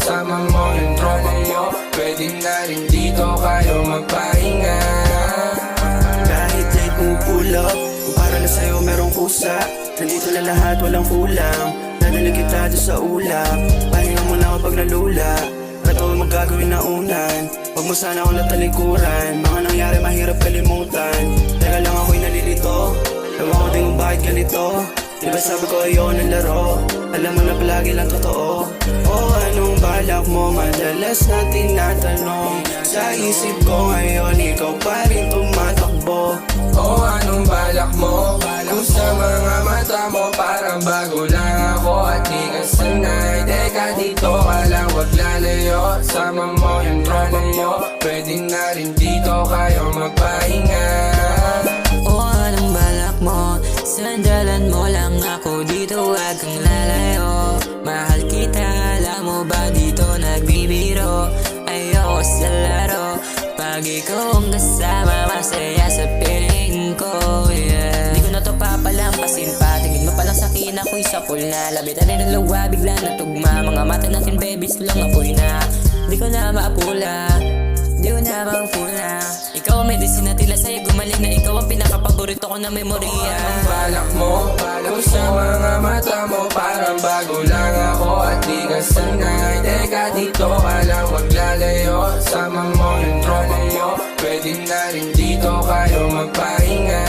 Sama mo yung tropa mo, pwede na rin dito kayo magpahinga. Kahit late mo pull up, kung para na sa'yo merong kusa. Nandito na lahat, walang kulang. Dadalig kita doon sa ulap. Pahinga mo na ako pag nalula. Ba't ako magagawin na unan? Huwag mo sana akong natalikuran. Mga nangyari mahirap kalimutan. Teka lang ako'y nalilito. Ewan ko din kung bakit ganito. Diba sabi ko ayaw ng laro? Alam mo na palagi lang totoo. Oh, anong balak mo? Madalas na tinatanong. Sa isip ko ngayon, ikaw pa rin tumatakbo. Oh, anong balak mo? Kung sa mga mata mo parang bago lang ako at di ka sanay. Teka dito ka lang, wag lalayo. Sama mo yung tropa mo, pwede na rin dito kayo magpahinga. O anong balak mo? Sandalan mo lang ako dito, wag kang lalayo. Mahal kita, alam mo ba dito nagbibiro? Ayoko sa laro, pag ikaw ang kasama masaya sa piling ko, yeah. Di ko na to papalampasin pa, tingin mo palang sakin ako'y sapul na. Labitan rin ang luwa, bigla na tugma. Mga mata natin babies lang apoy na. Di ko na maapula, di ko na maapula. Ikaw ang medicine na tila sa'yo gumaling na. Ikaw ang pinakapaborito ko na memorya. Anong balak mo? Kung sa mga mata mo parang bago lang ako at di ka sanay. Teka dito ka lang, wag lalayo. Sama mo yung tropa mo, pwede na rin dito kayo magpahinga.